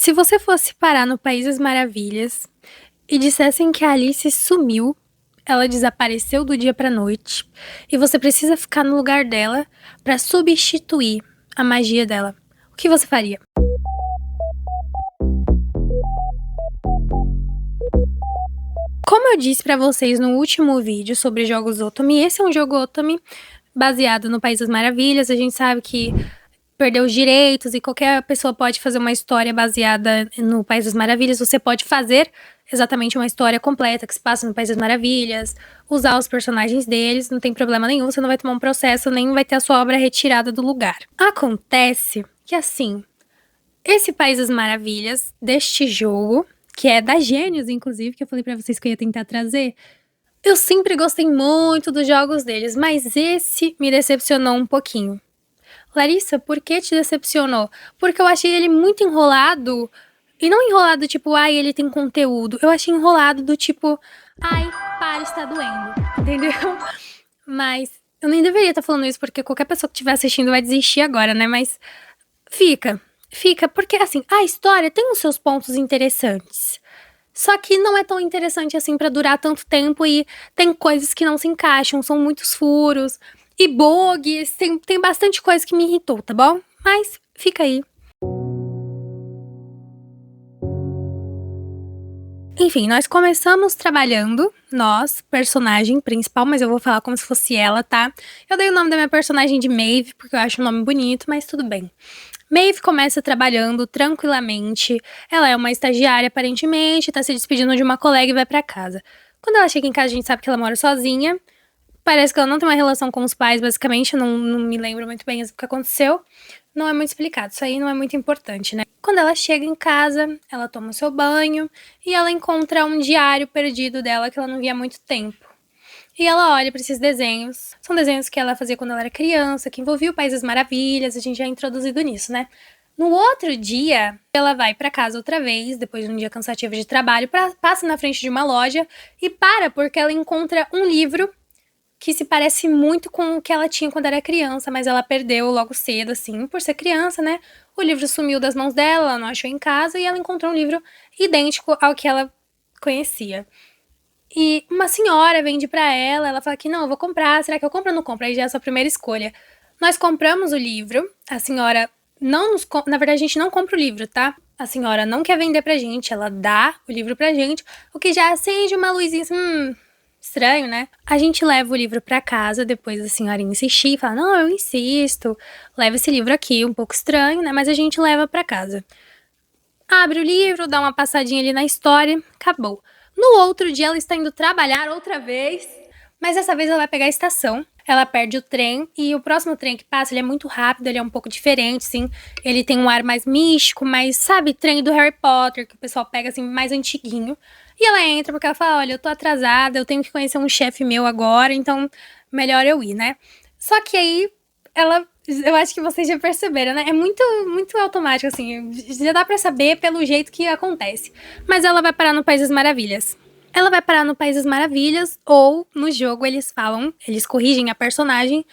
Se você fosse parar no País das Maravilhas e dissessem que a Alice sumiu, ela desapareceu do dia pra noite, e você precisa ficar no lugar dela pra substituir a magia dela, o que você faria? Como eu disse pra vocês no último vídeo sobre jogos Otami, esse é um jogo Otami baseado no País das Maravilhas. A gente sabe que perdeu os direitos e qualquer pessoa pode fazer uma história baseada no País das Maravilhas. Você pode fazer exatamente uma história completa que se passa no País das Maravilhas, usar os personagens deles, não tem problema nenhum, você não vai tomar um processo, nem vai ter a sua obra retirada do lugar. Acontece que, assim, esse País das Maravilhas deste jogo, que é da Gênios, inclusive, que eu falei pra vocês que eu ia tentar trazer, eu sempre gostei muito dos jogos deles, mas esse me decepcionou um pouquinho. Larissa, por que te decepcionou? Porque eu achei ele muito enrolado. E não enrolado tipo, ai, ele tem conteúdo. Eu achei enrolado do tipo, ai, para, está doendo. Entendeu? Mas eu nem deveria estar falando isso, porque qualquer pessoa que estiver assistindo vai desistir agora, né? Mas fica, porque assim, a história tem os seus pontos interessantes. Só que não é tão interessante assim pra durar tanto tempo e tem coisas que não se encaixam, são muitos furos e bugs, tem bastante coisa que me irritou, tá bom? Mas fica aí. Enfim, nós começamos trabalhando, nós, personagem principal, mas eu vou falar como se fosse ela, tá? Eu dei o nome da minha personagem de Maeve, porque eu acho o nome bonito, mas tudo bem. Maeve começa trabalhando tranquilamente. Ela é uma estagiária, aparentemente, tá se despedindo de uma colega e vai pra casa. Quando ela chega em casa, a gente sabe que ela mora sozinha. Parece que ela não tem uma relação com os pais, basicamente. Não me lembro muito bem o que aconteceu. Não é muito explicado, isso aí não é muito importante, né? Quando ela chega em casa, ela toma o seu banho e ela encontra um diário perdido dela que ela não via há muito tempo. E ela olha para esses desenhos. São desenhos que ela fazia quando ela era criança, que envolvia o País das Maravilhas, a gente já é introduzido nisso, né? No outro dia, ela vai para casa outra vez, depois de um dia cansativo de trabalho, passa na frente de uma loja e para porque ela encontra um livro que se parece muito com o que ela tinha quando era criança, mas ela perdeu logo cedo, assim, por ser criança, né? O livro sumiu das mãos dela, ela não achou em casa e ela encontrou um livro idêntico ao que ela conhecia. E uma senhora vende pra ela, ela fala que não, eu vou comprar, será que eu compro ou não compro? Aí já é a sua primeira escolha. Nós compramos o livro, a senhora não nos... Na verdade, a gente não compra o livro, tá? A senhora não quer vender pra gente, ela dá o livro pra gente, o que já acende uma luzinha assim, estranho, né? A gente leva o livro pra casa, depois a senhora insistir, fala, não, eu insisto, leva esse livro aqui, um pouco estranho, né? Mas a gente leva pra casa. Abre o livro, dá uma passadinha ali na história, acabou. No outro dia ela está indo trabalhar outra vez, mas dessa vez ela vai pegar a estação. Ela perde o trem e o próximo trem que passa, ele é muito rápido, ele é um pouco diferente, sim. Ele tem um ar mais místico, mais, sabe, trem do Harry Potter, que o pessoal pega, assim, mais antiguinho. E ela entra porque ela fala, olha, eu tô atrasada, eu tenho que conhecer um chefe meu agora, então melhor eu ir, né? Só que aí, eu acho que vocês já perceberam, né? É muito automático, assim, já dá pra saber pelo jeito que acontece. Mas ela vai parar no País das Maravilhas. Ela vai parar no País das Maravilhas, ou no jogo eles falam, eles corrigem a personagem,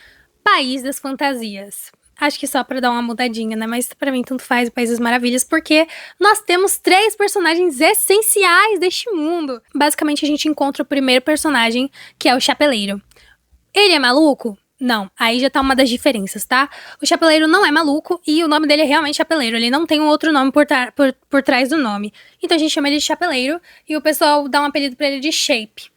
País das Fantasias. Acho que só pra dar uma mudadinha, né? Mas pra mim tanto faz o País das Maravilhas, porque nós temos 3 personagens essenciais deste mundo. Basicamente, a gente encontra o primeiro personagem, que é o Chapeleiro. Ele é maluco? Não, aí já tá uma das diferenças, tá? O Chapeleiro não é maluco e o nome dele é realmente Chapeleiro. Ele não tem um outro nome por trás do nome. Então a gente chama ele de Chapeleiro e o pessoal dá um apelido pra ele de Chape,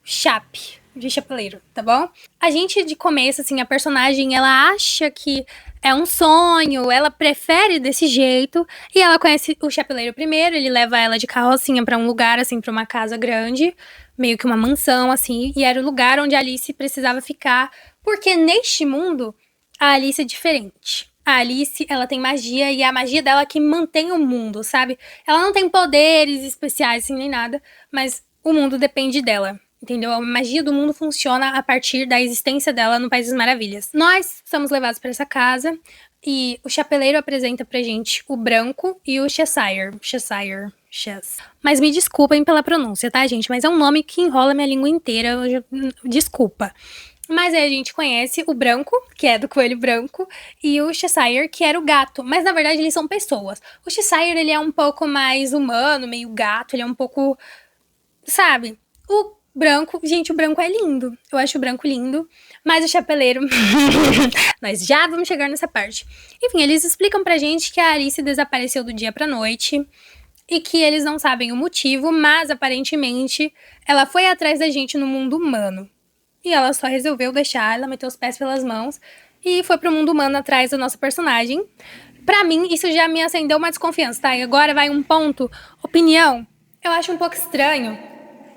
de Chapeleiro, tá bom? A gente, de começo, assim, a personagem, ela acha que é um sonho, ela prefere desse jeito e ela conhece o Chapeleiro primeiro, ele leva ela de carrocinha pra um lugar, assim, pra uma casa grande, meio que uma mansão, assim, e era o lugar onde a Alice precisava ficar. Porque neste mundo, a Alice é diferente. A Alice, ela tem magia e é a magia dela que mantém o mundo, sabe? Ela não tem poderes especiais, assim, nem nada, mas o mundo depende dela, entendeu? A magia do mundo funciona a partir da existência dela no País das Maravilhas. Nós somos levados para essa casa e o Chapeleiro apresenta pra gente o Branco e o Cheshire. Mas me desculpem pela pronúncia, tá, gente? Mas é um nome que enrola minha língua inteira, desculpa. Mas aí a gente conhece o branco, que é do coelho branco, e o Cheshire, que era o gato. Mas na verdade eles são pessoas. O Cheshire, ele é um pouco mais humano, meio gato, ele é um pouco, sabe? O branco, gente, o branco é lindo. Eu acho o branco lindo. Mas o chapeleiro, nós já vamos chegar nessa parte. Enfim, eles explicam pra gente que a Alice desapareceu do dia pra noite e que eles não sabem o motivo, mas aparentemente ela foi atrás da gente no mundo humano. E ela só resolveu deixar, ela meteu os pés pelas mãos e foi pro mundo humano atrás da nossa personagem. Pra mim, isso já me acendeu uma desconfiança, tá? E agora vai um ponto, opinião. Eu acho um pouco estranho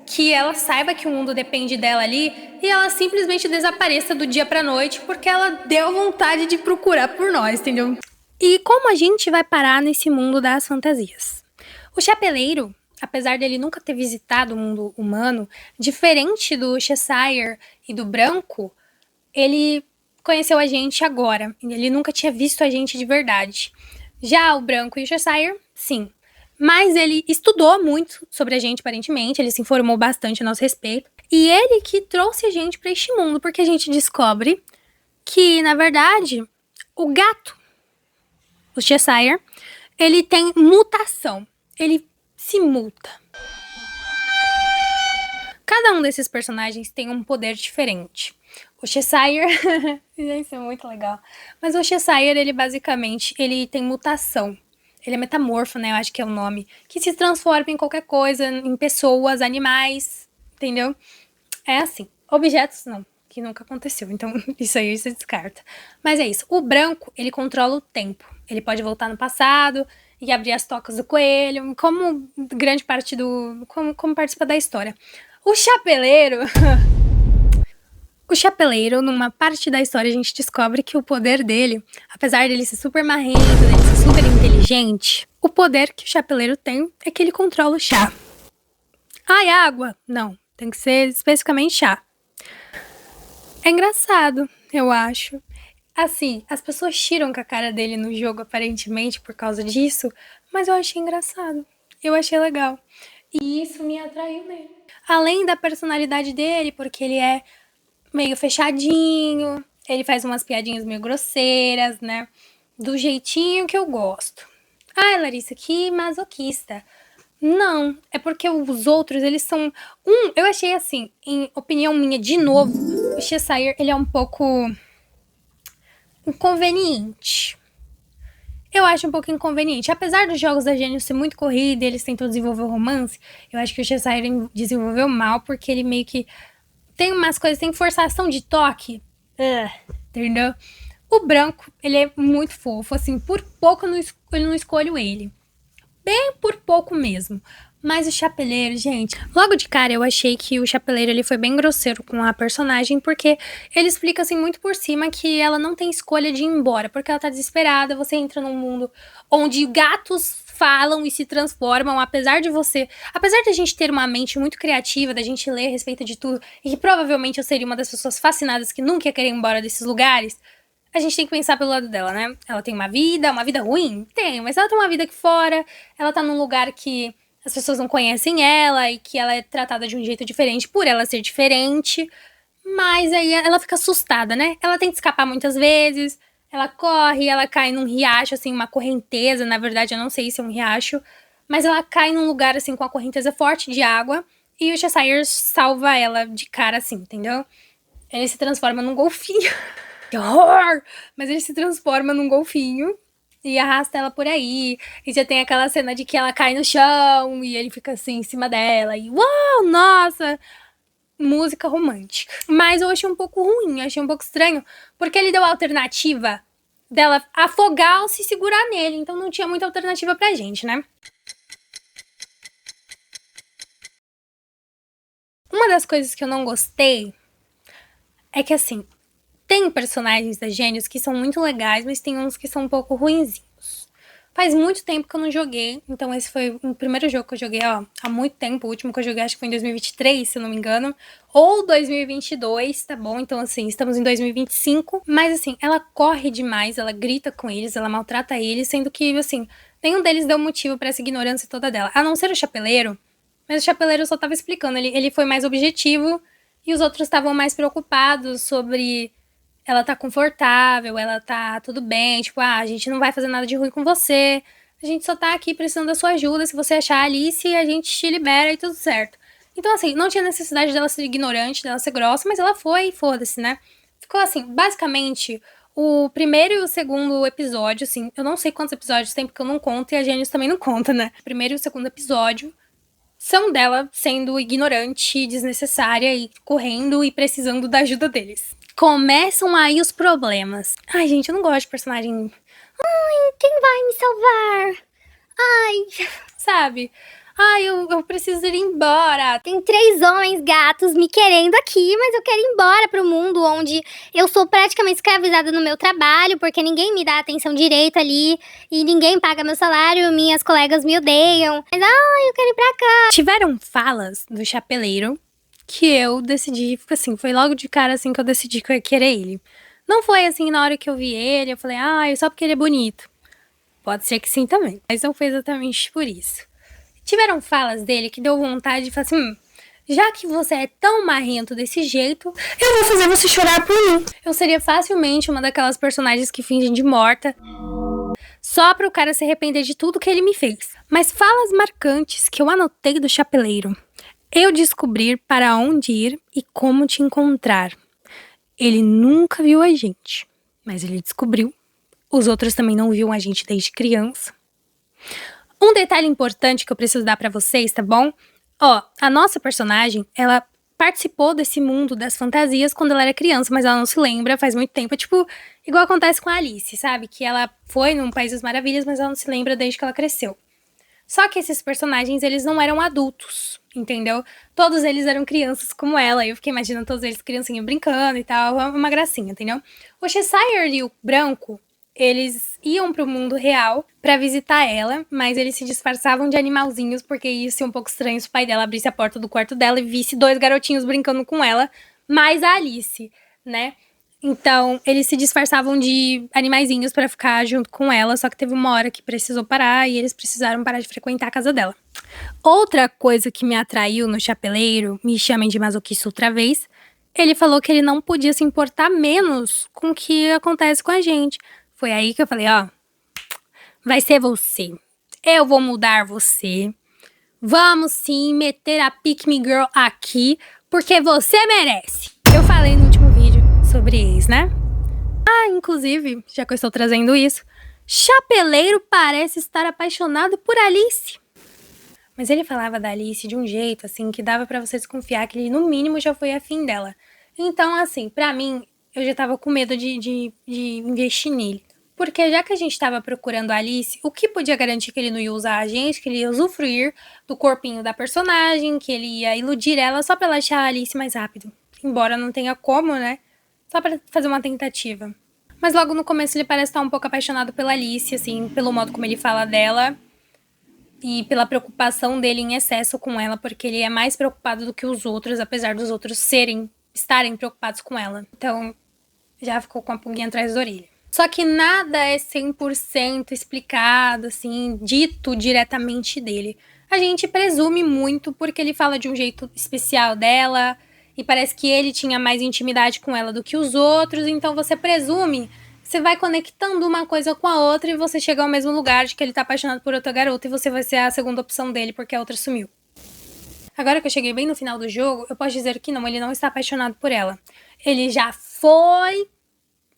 que ela saiba que o mundo depende dela ali e ela simplesmente desapareça do dia pra noite porque ela deu vontade de procurar por nós, entendeu? E como a gente vai parar nesse mundo das fantasias? O chapeleiro, apesar dele nunca ter visitado o mundo humano, diferente do Cheshire e do branco, ele conheceu a gente agora. Ele nunca tinha visto a gente de verdade. Já o branco e o Cheshire, sim. Mas ele estudou muito sobre a gente, aparentemente. Ele se informou bastante a nosso respeito. E ele que trouxe a gente para este mundo, porque a gente descobre que, na verdade, o gato, o Cheshire, ele tem mutação. Ele se muta. Cada um desses personagens tem um poder diferente. O Cheshire, isso é muito legal. Mas o Cheshire, ele basicamente, ele tem mutação. Ele é metamorfo, né? Eu acho que é o nome. Que se transforma em qualquer coisa, em pessoas, animais, entendeu? É assim. Objetos, não. Que nunca aconteceu. Então, isso aí você descarta. Mas é isso. O branco, ele controla o tempo. Ele pode voltar no passado e abrir as tocas do coelho. Como grande parte do... Como participa da história. O chapeleiro... O chapeleiro, numa parte da história, a gente descobre que o poder dele, apesar dele ser super marrento, dele ser super inteligente, o poder que o chapeleiro tem é que ele controla o chá. Ai, água? Não, tem que ser especificamente chá. É engraçado, eu acho. Assim, as pessoas tiram com a cara dele no jogo, aparentemente, por causa disso, mas eu achei engraçado. Eu achei legal. E isso me atraiu nele. Além da personalidade dele, porque ele é meio fechadinho, ele faz umas piadinhas meio grosseiras, né? Do jeitinho que eu gosto. Ai, Larissa, que masoquista. Não, é porque os outros, eles são... eu achei assim, em opinião minha, de novo, o Cheshire, ele é um pouco inconveniente. Eu acho um pouco inconveniente. Apesar dos jogos da Gênios ser muito corrida e eles tentam desenvolver o romance, eu acho que o Cheshire desenvolveu mal, porque ele meio que tem umas coisas, tem forçação de toque. Entendeu? O branco, ele é muito fofo, assim, por pouco eu não escolho ele. Bem por pouco mesmo. Mas o chapeleiro, gente, logo de cara eu achei que o chapeleiro ele foi bem grosseiro com a personagem, porque ele explica assim muito por cima que ela não tem escolha de ir embora, porque ela tá desesperada, você entra num mundo onde gatos falam e se transformam, apesar de a gente ter uma mente muito criativa, da gente ler a respeito de tudo, e que provavelmente eu seria uma das pessoas fascinadas que nunca ia querer ir embora desses lugares, a gente tem que pensar pelo lado dela, né? Ela tem uma vida ruim? Tem, mas ela tem uma vida aqui fora, ela tá num lugar que as pessoas não conhecem ela e que ela é tratada de um jeito diferente por ela ser diferente. Mas aí ela fica assustada, né? Ela tenta escapar muitas vezes, ela corre, ela cai num riacho, assim, uma correnteza. Na verdade, eu não sei se é um riacho, mas ela cai num lugar, assim, com a correnteza forte de água e o Cheshire salva ela de cara, assim, entendeu? Ele se transforma num golfinho. Que horror! Mas ele se transforma num golfinho e arrasta ela por aí. E já tem aquela cena de que ela cai no chão e ele fica assim em cima dela. E uau, nossa! Música romântica. Mas eu achei um pouco ruim, achei um pouco estranho, porque ele deu a alternativa dela afogar ou se segurar nele. Então não tinha muita alternativa pra gente, né? Uma das coisas que eu não gostei é que, assim, tem personagens da Gênios que são muito legais, mas tem uns que são um pouco ruinzinhos. Faz muito tempo que eu não joguei, então esse foi o primeiro jogo que eu joguei, ó, há muito tempo. O último que eu joguei acho que foi em 2023, se eu não me engano, ou 2022, tá bom? Então, assim, estamos em 2025, mas, assim, ela corre demais, ela grita com eles, ela maltrata eles, sendo que, assim, nenhum deles deu motivo pra essa ignorância toda dela, a não ser o chapeleiro, mas o chapeleiro só tava explicando, ele foi mais objetivo E os outros estavam mais preocupados sobre ela tá confortável, ela tá tudo bem, tipo, a gente não vai fazer nada de ruim com você, a gente só tá aqui precisando da sua ajuda, se você achar a Alice, a gente te libera e tudo certo. Então, assim, não tinha necessidade dela ser ignorante, dela ser grossa, mas ela foi e foda-se, né? Ficou assim, basicamente, o primeiro e o segundo episódio, assim, eu não sei quantos episódios tem porque eu não conto e a Gênesis também não conta, né? O primeiro e o segundo episódio são dela sendo ignorante, desnecessária e correndo e precisando da ajuda deles. Começam aí os problemas. Ai, gente, eu não gosto de personagem. Ai, quem vai me salvar? Ai, sabe? Ai, eu preciso ir embora. Tem 3 homens gatos me querendo aqui, mas eu quero ir embora pro mundo onde eu sou praticamente escravizada no meu trabalho, porque ninguém me dá atenção direito ali e ninguém paga meu salário, minhas colegas me odeiam. Mas, ai, eu quero ir pra cá. Tiveram falas do chapeleiro que eu decidi, assim, foi logo de cara assim que eu decidi que eu ia querer ele. Não foi assim na hora que eu vi ele, eu falei, ai, só porque ele é bonito. Pode ser que sim também, mas não foi exatamente por isso. Tiveram falas dele que deu vontade de falar assim, já que você é tão marrento desse jeito, eu vou fazer você chorar por mim. Eu seria facilmente uma daquelas personagens que fingem de morta, só para o cara se arrepender de tudo que ele me fez. Mas falas marcantes que eu anotei do chapeleiro. Eu descobrir para onde ir e como te encontrar. Ele nunca viu a gente, mas ele descobriu. Os outros também não viam a gente desde criança. Um detalhe importante que eu preciso dar pra vocês, tá bom? Ó, a nossa personagem, ela participou desse mundo das fantasias quando ela era criança, mas ela não se lembra, faz muito tempo. É tipo, igual acontece com a Alice, sabe? Que ela foi num País das Maravilhas, mas ela não se lembra desde que ela cresceu. Só que esses personagens, eles não eram adultos, entendeu? Todos eles eram crianças como ela. Eu fiquei imaginando todos eles criancinha brincando e tal, uma gracinha, entendeu? O Cheshire e o Branco, eles iam pro mundo real pra visitar ela, mas eles se disfarçavam de animalzinhos, porque ia ser um pouco estranho se o pai dela abrisse a porta do quarto dela e visse 2 garotinhos brincando com ela, mais a Alice, né? Então, eles se disfarçavam de animaizinhos pra ficar junto com ela, só que teve uma hora que precisou parar e eles precisaram parar de frequentar a casa dela. Outra coisa que me atraiu no chapeleiro, me chamem de masoquista outra vez, ele falou que ele não podia se importar menos com o que acontece com a gente. Foi aí que eu falei, ó, vai ser você. Eu vou mudar você. Vamos sim meter a Pick Me Girl aqui, porque você merece. Eu falei no último vídeo sobre ex, né? Ah, inclusive, já que eu estou trazendo isso, Chapeleiro parece estar apaixonado por Alice. Mas ele falava da Alice de um jeito, assim, que dava pra você desconfiar que ele, no mínimo, já foi afim dela. Então, assim, pra mim, eu já tava com medo de investir nele. Porque já que a gente tava procurando a Alice, o que podia garantir que ele não ia usar a gente, que ele ia usufruir do corpinho da personagem, que ele ia iludir ela só pra ela achar a Alice mais rápido. Embora não tenha como, né? Só pra fazer uma tentativa. Mas logo no começo ele parece estar um pouco apaixonado pela Alice, assim, pelo modo como ele fala dela. E pela preocupação dele em excesso com ela, porque ele é mais preocupado do que os outros, apesar dos outros estarem preocupados com ela. Então, já ficou com a pulguinha atrás da orelha. Só que nada é 100% explicado, assim, dito diretamente dele. A gente presume muito porque ele fala de um jeito especial dela e parece que ele tinha mais intimidade com ela do que os outros, então você presume, você vai conectando uma coisa com a outra e você chega ao mesmo lugar de que ele tá apaixonado por outra garota e você vai ser a segunda opção dele porque a outra sumiu. Agora que eu cheguei bem no final do jogo, eu posso dizer que não, ele não está apaixonado por ela. Ele já foi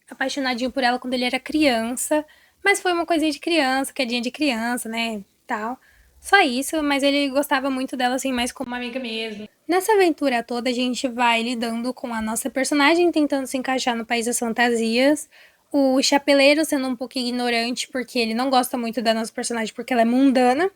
apaixonadinho por ela quando ele era criança, mas foi uma coisinha de criança, quedinha de criança, né, tal. Só isso, mas ele gostava muito dela, assim, mais como uma amiga mesmo. Nessa aventura toda, a gente vai lidando com a nossa personagem, tentando se encaixar no País das Fantasias. O chapeleiro sendo um pouco ignorante, porque ele não gosta muito da nossa personagem, porque ela é mundana,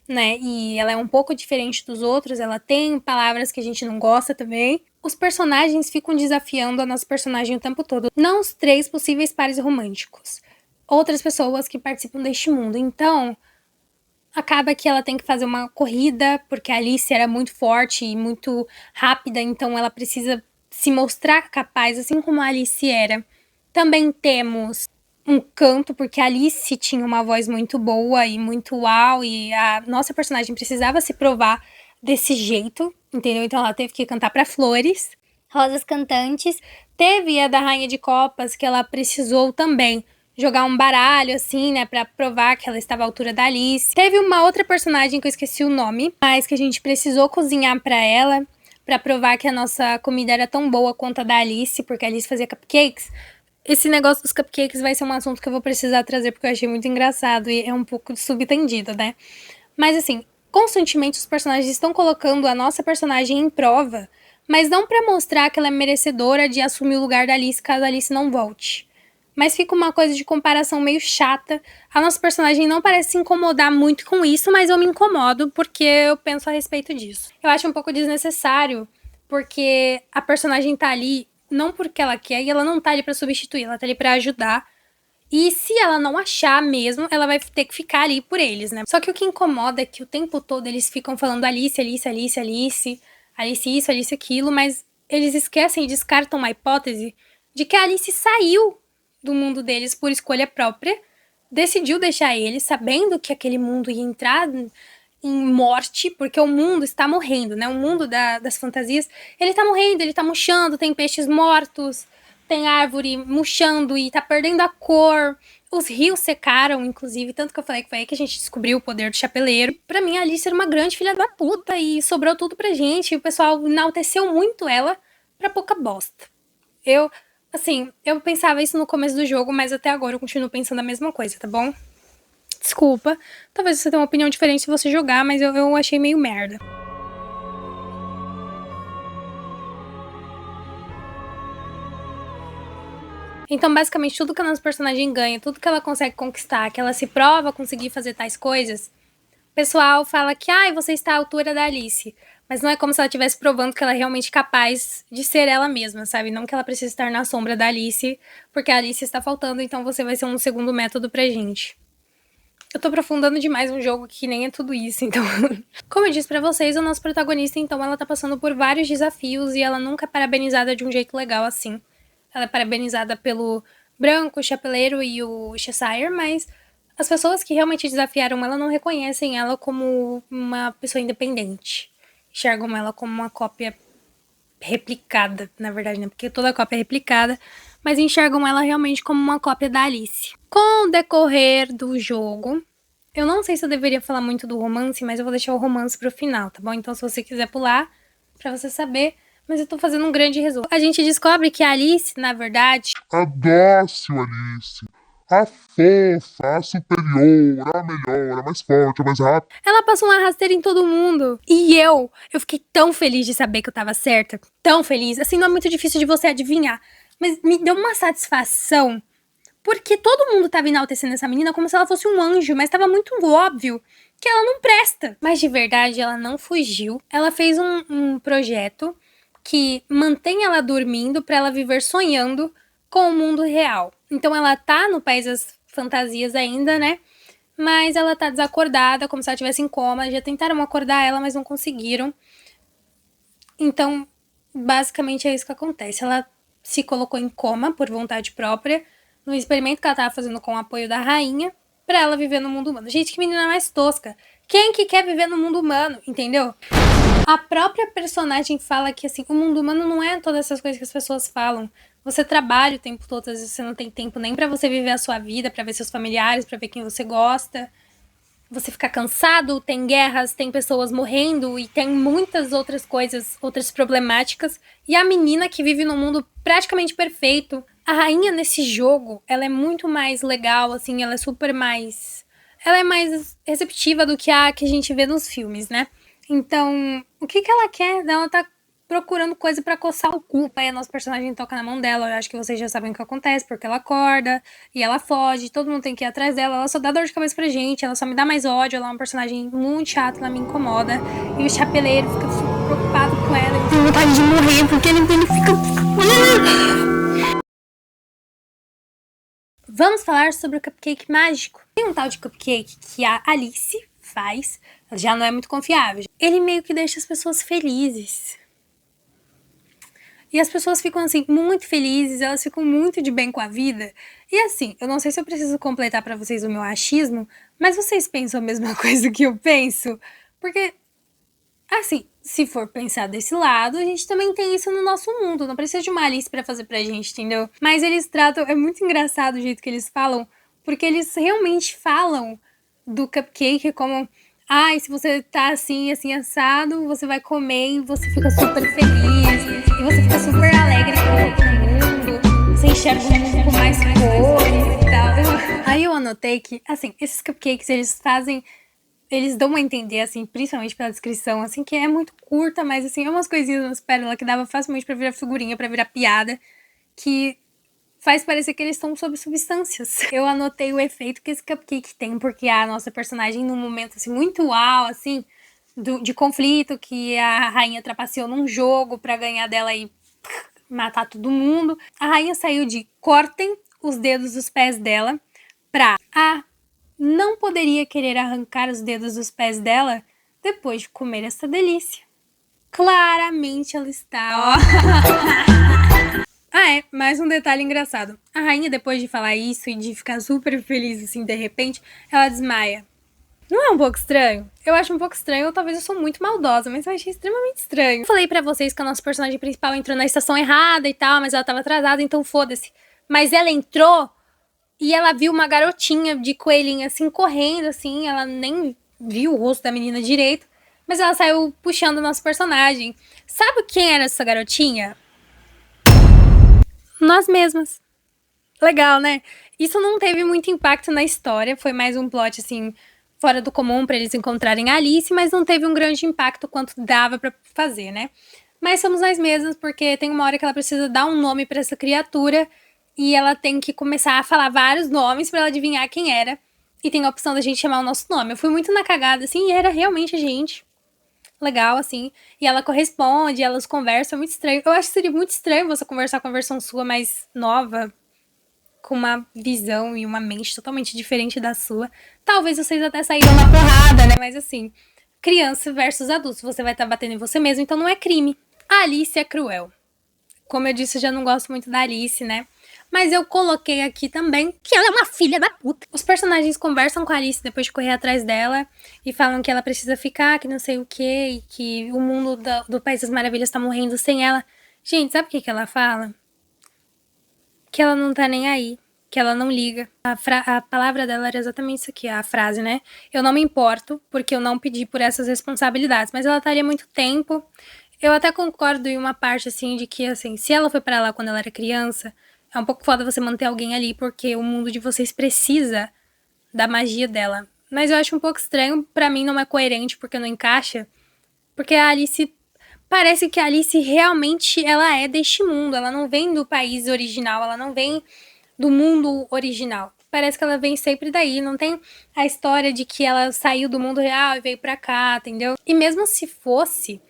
né? E ela é um pouco diferente dos outros, ela tem palavras que a gente não gosta também. Os personagens ficam desafiando a nossa personagem o tempo todo. Não os 3 possíveis pares românticos. Outras pessoas que participam deste mundo. Então, acaba que ela tem que fazer uma corrida, porque a Alice era muito forte e muito rápida, então ela precisa se mostrar capaz, assim como a Alice era. Também temos um canto, porque a Alice tinha uma voz muito boa e muito uau, e a nossa personagem precisava se provar desse jeito, entendeu? Então ela teve que cantar pra flores. rosas cantantes. Teve a da Rainha de Copas, que ela precisou também jogar um baralho, assim, né, pra provar que ela estava à altura da Alice. Teve uma outra personagem que eu esqueci o nome, mas que a gente precisou cozinhar pra ela, pra provar que a nossa comida era tão boa quanto a da Alice, porque a Alice fazia cupcakes. Esse negócio dos cupcakes vai ser um assunto que eu vou precisar trazer, porque eu achei muito engraçado e é um pouco subtendido, né? Mas assim, constantemente os personagens estão colocando a nossa personagem em prova, mas não pra mostrar que ela é merecedora de assumir o lugar da Alice caso a Alice não volte. Mas fica uma coisa de comparação meio chata. A nossa personagem não parece se incomodar muito com isso, mas eu me incomodo porque eu penso a respeito disso. Eu acho um pouco desnecessário, porque a personagem tá ali não porque ela quer e ela não tá ali pra substituir, ela tá ali pra ajudar. E se ela não achar mesmo, ela vai ter que ficar ali por eles, né? Só que o que incomoda é que o tempo todo eles ficam falando Alice, Alice, Alice, Alice, Alice isso, Alice aquilo, mas eles esquecem e descartam uma hipótese de que a Alice saiu do mundo deles por escolha própria, decidiu deixar eles, sabendo que aquele mundo ia entrar em morte, porque o mundo está morrendo, né? O mundo das fantasias, ele tá morrendo, ele tá murchando, tem peixes mortos, tem árvore murchando e tá perdendo a cor. Os rios secaram, inclusive, tanto que eu falei que foi aí que a gente descobriu o poder do chapeleiro. Pra mim, a Alice era uma grande filha da puta e sobrou tudo pra gente. E o pessoal enalteceu muito ela pra pouca bosta. Eu pensava isso no começo do jogo, mas até agora eu continuo pensando a mesma coisa, tá bom? Desculpa. Talvez você tenha uma opinião diferente se você jogar, mas eu achei meio merda. Então, basicamente, tudo que a nossa personagem ganha, tudo que ela consegue conquistar, que ela se prova a conseguir fazer tais coisas, o pessoal fala que, você está à altura da Alice. Mas não é como se ela estivesse provando que ela é realmente capaz de ser ela mesma, sabe? Não que ela precise estar na sombra da Alice, porque a Alice está faltando, então você vai ser um segundo método pra gente. Eu tô aprofundando demais um jogo que nem é tudo isso, então... Como eu disse pra vocês, o nosso protagonista, então, ela tá passando por vários desafios e ela nunca é parabenizada de um jeito legal assim. Ela é parabenizada pelo Branco, o Chapeleiro e o Cheshire, mas as pessoas que realmente desafiaram ela não reconhecem ela como uma pessoa independente. Enxergam ela como uma cópia replicada, na verdade, né? Porque toda cópia é replicada, mas enxergam ela realmente como uma cópia da Alice. Com o decorrer do jogo, eu não sei se eu deveria falar muito do romance, mas eu vou deixar o romance pro final, tá bom? Então, se você quiser pular, pra você saber, mas eu tô fazendo um grande resumo. A gente descobre que a Alice, na verdade... A dócil Alice. A fofa, a superior, a melhor, a mais forte, a mais rápida. Ela passou uma rasteira em todo mundo. E eu fiquei tão feliz de saber que eu tava certa. Tão feliz. Assim, não é muito difícil de você adivinhar. Mas me deu uma satisfação. Porque todo mundo tava enaltecendo essa menina como se ela fosse um anjo. Mas tava muito óbvio que ela não presta. Mas de verdade, ela não fugiu. Ela fez um projeto que mantém ela dormindo pra ela viver sonhando com o mundo real. Então ela tá no país das fantasias ainda, né? Mas ela tá desacordada, como se ela estivesse em coma. Já tentaram acordar ela, mas não conseguiram. Então, basicamente é isso que acontece. Ela se colocou em coma por vontade própria, no experimento que ela tava fazendo com o apoio da rainha, pra ela viver no mundo humano. Gente, que menina mais tosca. Quem que quer viver no mundo humano, entendeu? A própria personagem fala que, assim, o mundo humano não é todas essas coisas que as pessoas falam. Você trabalha o tempo todo, às vezes você não tem tempo nem pra você viver a sua vida, pra ver seus familiares, pra ver quem você gosta. Você fica cansado, tem guerras, tem pessoas morrendo e tem muitas outras coisas, outras problemáticas. E a menina que vive num mundo praticamente perfeito. A rainha nesse jogo, ela é muito mais legal, assim, ela é super mais... Ela é mais receptiva do que a que a gente vê nos filmes, né? Então, o que ela quer? Ela tá procurando coisa pra coçar o cu. Aí a nossa personagem toca na mão dela. Eu acho que vocês já sabem o que acontece, porque ela acorda e ela foge, todo mundo tem que ir atrás dela. Ela só dá dor de cabeça pra gente, ela só me dá mais ódio. Ela é uma personagem muito chata, ela me incomoda. E o chapeleiro fica super preocupado com ela. Ele tem vontade de morrer, porque ele fica... Vamos falar sobre o cupcake mágico. Tem um tal de cupcake que a Alice faz, já não é muito confiável. Ele meio que deixa as pessoas felizes. E as pessoas ficam, assim, muito felizes, elas ficam muito de bem com a vida. E assim, eu não sei se eu preciso completar pra vocês o meu achismo, mas vocês pensam a mesma coisa que eu penso? Porque Assim, se for pensar desse lado, a gente também tem isso no nosso mundo. Não precisa de uma Alice pra fazer pra gente, entendeu? Mas eles tratam... É muito engraçado o jeito que eles falam, porque eles realmente falam do cupcake como... Ai, se você tá assim, assim, assado, você vai comer e você fica super feliz. E você fica super alegre com todo mundo. Você enxerga o mundo com mais cores e tal. Aí eu anotei que, assim, esses cupcakes, eles dão a entender, assim, principalmente pela descrição, assim, que é muito curta, mas, assim, é umas coisinhas nas pérolas que dava facilmente pra virar figurinha, pra virar piada, que faz parecer que eles estão sob substâncias. Eu anotei o efeito que esse cupcake tem, porque a nossa personagem, num momento, assim, muito uau, assim, de conflito, que a rainha trapaceou num jogo pra ganhar dela e matar todo mundo, a rainha saiu de cortem os dedos dos pés dela pra não poderia querer arrancar os dedos dos pés dela depois de comer essa delícia. Claramente ela está, ó. Mais um detalhe engraçado. A rainha, depois de falar isso e de ficar super feliz, assim, de repente, ela desmaia. Não é um pouco estranho? Eu acho um pouco estranho, ou talvez eu sou muito maldosa, mas eu achei extremamente estranho. Eu falei pra vocês que a nossa personagem principal entrou na estação errada e tal, mas ela tava atrasada, então foda-se. Mas ela entrou e ela viu uma garotinha de coelhinho, assim, correndo, assim, ela nem viu o rosto da menina direito, mas ela saiu puxando o nosso personagem. Sabe quem era essa garotinha? Nós mesmas. Legal, né? Isso não teve muito impacto na história, foi mais um plot, assim, fora do comum pra eles encontrarem a Alice, mas não teve um grande impacto quanto dava pra fazer, né? Mas somos nós mesmas, porque tem uma hora que ela precisa dar um nome pra essa criatura e ela tem que começar a falar vários nomes pra ela adivinhar quem era. E tem a opção da gente chamar o nosso nome. Eu fui muito na cagada, assim, e era realmente a gente. Legal, assim. E ela corresponde, elas conversam, é muito estranho. Eu acho que seria muito estranho você conversar com a versão sua mais nova, com uma visão e uma mente totalmente diferente da sua. Talvez vocês até saíram na porrada, né? Mas assim, criança versus adulto, você vai estar batendo em você mesmo, então não é crime. A Alice é cruel. Como eu disse, eu já não gosto muito da Alice, né? Mas eu coloquei aqui também que ela é uma filha da puta. Os personagens conversam com a Alice depois de correr atrás dela e falam que ela precisa ficar, que não sei o quê, e que o mundo do País das Maravilhas tá morrendo sem ela. Gente, sabe o que ela fala? Que ela não tá nem aí, que ela não liga. A palavra dela era exatamente isso aqui, a frase, né? Eu não me importo, porque eu não pedi por essas responsabilidades. Mas ela tá ali há muito tempo. Eu até concordo em uma parte, assim, de que, assim, se ela foi pra lá quando ela era criança, é um pouco foda você manter alguém ali, porque o mundo de vocês precisa da magia dela. Mas eu acho um pouco estranho, pra mim não é coerente, porque não encaixa. Porque a Alice... Parece que a Alice realmente, ela é deste mundo. Ela não vem do país original, ela não vem do mundo original. Parece que ela vem sempre daí, não tem a história de que ela saiu do mundo real e veio pra cá, entendeu? E mesmo se fosse,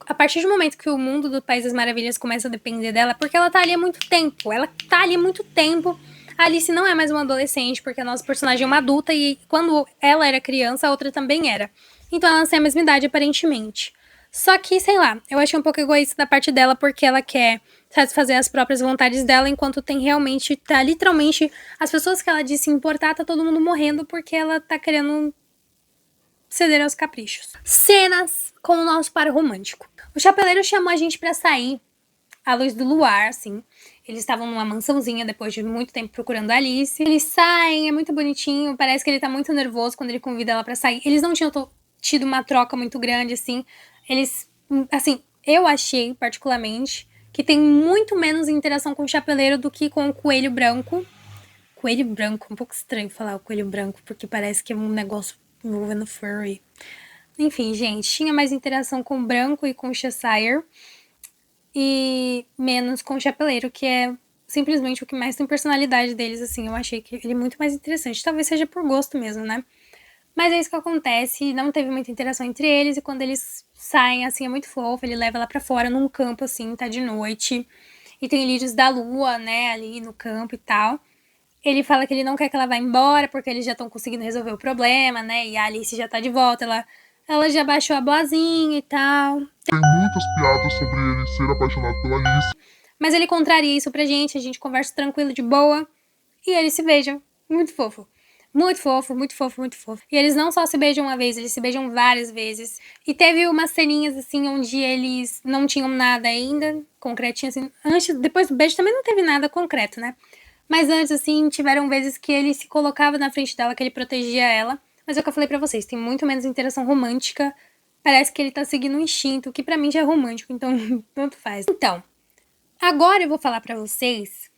a partir do momento que o mundo do País das Maravilhas começa a depender dela, porque ela tá ali há muito tempo, a Alice não é mais uma adolescente, porque a nossa personagem é uma adulta e quando ela era criança, a outra também era. Então elas têm a mesma idade, aparentemente. Só que, sei lá, eu achei um pouco egoísta da parte dela, porque ela quer satisfazer as próprias vontades dela, enquanto tem realmente, tá literalmente, as pessoas que ela disse importar, tá todo mundo morrendo, porque ela tá querendo ceder aos caprichos. Cenas com o nosso par romântico. O chapeleiro chamou a gente pra sair à luz do luar, assim. Eles estavam numa mansãozinha depois de muito tempo procurando a Alice. Eles saem, é muito bonitinho, parece que ele tá muito nervoso quando ele convida ela pra sair. Eles não tinham tido uma troca muito grande, assim. Eles, assim, eu achei, particularmente, que tem muito menos interação com o chapeleiro do que com o coelho branco. Coelho branco, um pouco estranho falar o coelho branco, porque parece que é um negócio envolvendo furry. Enfim, gente, tinha mais interação com o branco e com o Cheshire. E menos com o chapeleiro, que é simplesmente o que mais tem personalidade deles, assim. Eu achei que ele é muito mais interessante. Talvez seja por gosto mesmo, né? Mas é isso que acontece, não teve muita interação entre eles, e quando eles saem, assim, é muito fofo, ele leva ela pra fora, num campo, assim, tá de noite, e tem lírios da lua, né, ali no campo e tal. Ele fala que ele não quer que ela vá embora, porque eles já estão conseguindo resolver o problema, né, e a Alice já tá de volta, ela já baixou a boazinha e tal. Tem muitas piadas sobre ele ser apaixonado pela Alice. Mas ele contraria isso pra gente, a gente conversa tranquilo, de boa, e eles se beijam, muito fofo. Muito fofo, muito fofo, muito fofo. E eles não só se beijam uma vez, eles se beijam várias vezes. E teve umas ceninhas, assim, onde eles não tinham nada ainda, concretinho, assim. Depois do beijo também não teve nada concreto, né? Mas antes, assim, tiveram vezes que ele se colocava na frente dela, que ele protegia ela. Mas é o que eu falei pra vocês, tem muito menos interação romântica. Parece que ele tá seguindo um instinto, que pra mim já é romântico, então tanto faz. Então, agora eu vou falar pra vocês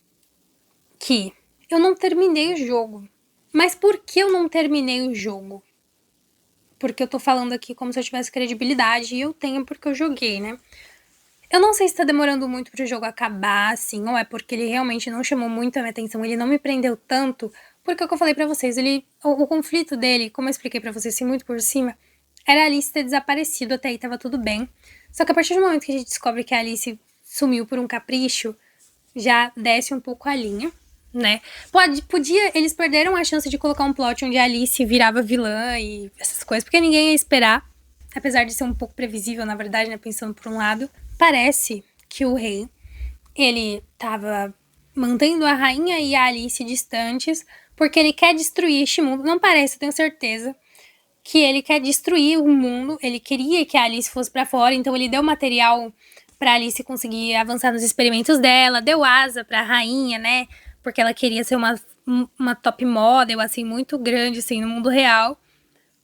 que eu não terminei o jogo. Mas por que eu não terminei o jogo? Porque eu tô falando aqui como se eu tivesse credibilidade, e eu tenho porque eu joguei, né? Eu não sei se tá demorando muito pro jogo acabar, assim, ou é porque ele realmente não chamou muito a minha atenção, ele não me prendeu tanto, porque é o que eu falei pra vocês, o conflito dele, como eu expliquei pra vocês, assim, muito por cima, era a Alice ter desaparecido, até aí tava tudo bem. Só que a partir do momento que a gente descobre que a Alice sumiu por um capricho, já desce um pouco a linha, né? Eles perderam a chance de colocar um plot onde a Alice virava vilã e essas coisas, porque ninguém ia esperar, apesar de ser um pouco previsível, na verdade, né, pensando por um lado. Parece que o rei, ele tava mantendo a rainha e a Alice distantes, porque ele quer destruir este mundo. Não parece, eu tenho certeza, que ele quer destruir o mundo, ele queria que a Alice fosse pra fora, então ele deu material pra Alice conseguir avançar nos experimentos dela, deu asa pra rainha, né, porque ela queria ser uma top model, assim, muito grande, assim, no mundo real,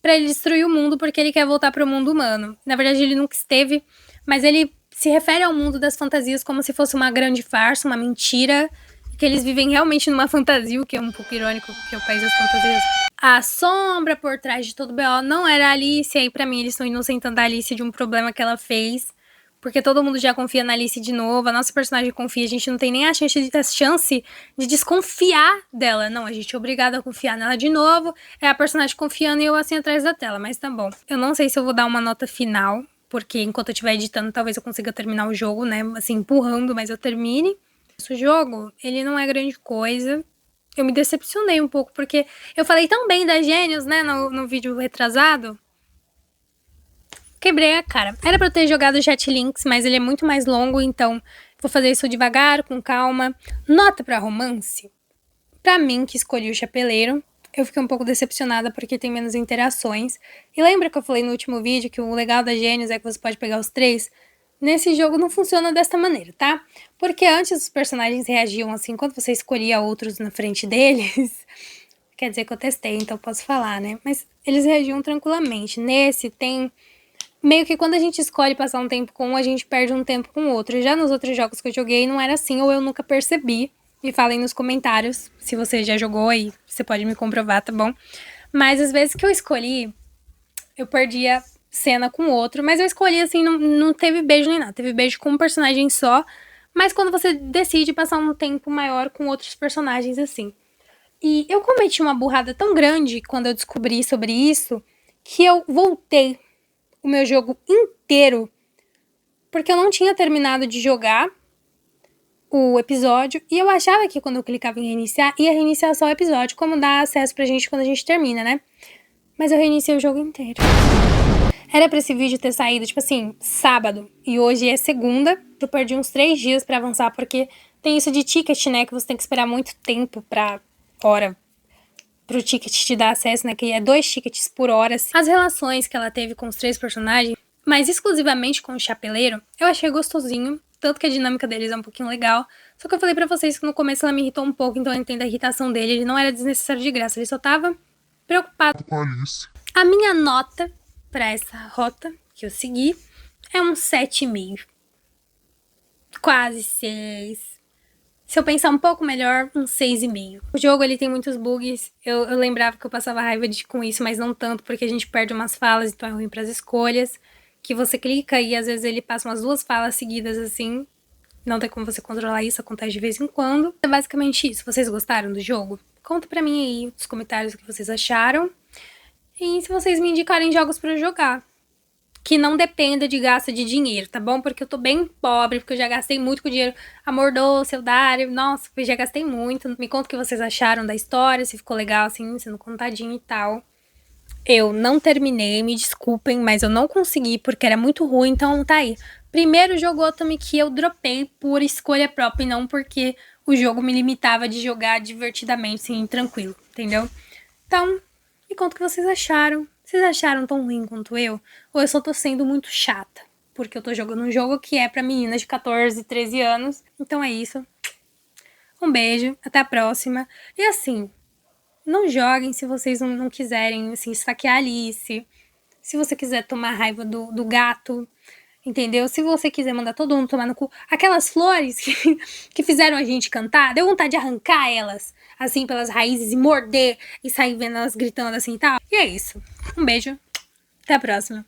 pra ele destruir o mundo, porque ele quer voltar pro mundo humano. Na verdade, ele nunca esteve, mas ele se refere ao mundo das fantasias como se fosse uma grande farsa, uma mentira, que eles vivem realmente numa fantasia, o que é um pouco irônico, porque é o país das fantasias. A sombra por trás de todo o B.O. não era a Alice, e aí pra mim eles estão inocentando a Alice de um problema que ela fez, porque todo mundo já confia na Alice de novo, a nossa personagem confia, a gente não tem nem a chance de desconfiar dela. Não, a gente é obrigada a confiar nela de novo, é a personagem confiando e eu assim atrás da tela, mas tá bom. Eu não sei se eu vou dar uma nota final, porque enquanto eu estiver editando, talvez eu consiga terminar o jogo, né, assim, empurrando, mas eu termine. Esse jogo, ele não é grande coisa. Eu me decepcionei um pouco, porque eu falei tão bem da Gênios, né, no vídeo retrasado. Quebrei a cara. Era pra eu ter jogado o Jet Links, mas ele é muito mais longo, então vou fazer isso devagar, com calma. Nota pra romance. Pra mim, que escolhi o Chapeleiro, eu fiquei um pouco decepcionada porque tem menos interações. E lembra que eu falei no último vídeo que o legal da Gênios é que você pode pegar os 3? Nesse jogo não funciona desta maneira, tá? Porque antes os personagens reagiam assim, quando você escolhia outros na frente deles. Quer dizer que eu testei, então posso falar, né? Mas eles reagiam tranquilamente. Nesse tem... Meio que quando a gente escolhe passar um tempo com um, a gente perde um tempo com o outro. Já nos outros jogos que eu joguei não era assim, ou eu nunca percebi. Me falem nos comentários se você já jogou aí, você pode me comprovar, tá bom? Mas às vezes que eu escolhi, eu perdia cena com outro, mas eu escolhi assim, não teve beijo nem nada, teve beijo com um personagem só, mas quando você decide passar um tempo maior com outros personagens assim. E eu cometi uma burrada tão grande quando eu descobri sobre isso, que eu voltei o meu jogo inteiro, porque eu não tinha terminado de jogar o episódio, e eu achava que quando eu clicava em reiniciar, ia reiniciar só o episódio, como dá acesso pra gente quando a gente termina, né? Mas eu reiniciei o jogo inteiro. Era pra esse vídeo ter saído, tipo assim, sábado, e hoje é segunda. Eu perdi uns 3 dias pra avançar, porque tem isso de ticket, né, que você tem que esperar muito tempo pra hora pro ticket te dar acesso, né, que é 2 tickets por hora. As relações que ela teve com os 3 personagens, mas exclusivamente com o Chapeleiro, eu achei gostosinho, tanto que a dinâmica deles é um pouquinho legal. Só que eu falei pra vocês que no começo ela me irritou um pouco, então eu entendo a irritação dele. Ele não era desnecessário de graça, ele só tava preocupado Com a Alice. A minha nota pra essa rota que eu segui é um 7,5. Quase 6. Se eu pensar um pouco melhor, um 6,5. O jogo, ele tem muitos bugs. Eu lembrava que eu passava raiva com isso, mas não tanto, porque a gente perde umas falas, então é ruim pras escolhas. Que você clica e às vezes ele passa umas 2 falas seguidas assim. Não tem como você controlar isso, acontece de vez em quando. É basicamente isso. Vocês gostaram do jogo? Conta pra mim aí nos comentários o que vocês acharam. E se vocês me indicarem jogos pra eu jogar. Que não dependa de gasto de dinheiro, tá bom? Porque eu tô bem pobre, porque eu já gastei muito com dinheiro. Amor Doce, Eldário, nossa, eu já gastei muito. Me conta o que vocês acharam da história, se ficou legal, assim, sendo contadinho e tal. Eu não terminei, me desculpem, mas eu não consegui porque era muito ruim, então tá aí. Primeiro jogo Otome que eu dropei por escolha própria e não porque o jogo me limitava de jogar divertidamente, assim, tranquilo, entendeu? Então, me conta o que vocês acharam. Vocês acharam tão ruim quanto eu? Ou eu só tô sendo muito chata? Porque eu tô jogando um jogo que é pra meninas de 14, 13 anos. Então é isso. Um beijo, até a próxima. E assim, não joguem se vocês não quiserem, assim, esfaquear a Alice. Se você quiser tomar raiva do gato, entendeu? Se você quiser mandar todo mundo tomar no cu. Aquelas flores que fizeram a gente cantar, deu vontade de arrancar elas, assim, pelas raízes e morder e sair vendo elas gritando assim e tal. E é isso. Um beijo, até a próxima.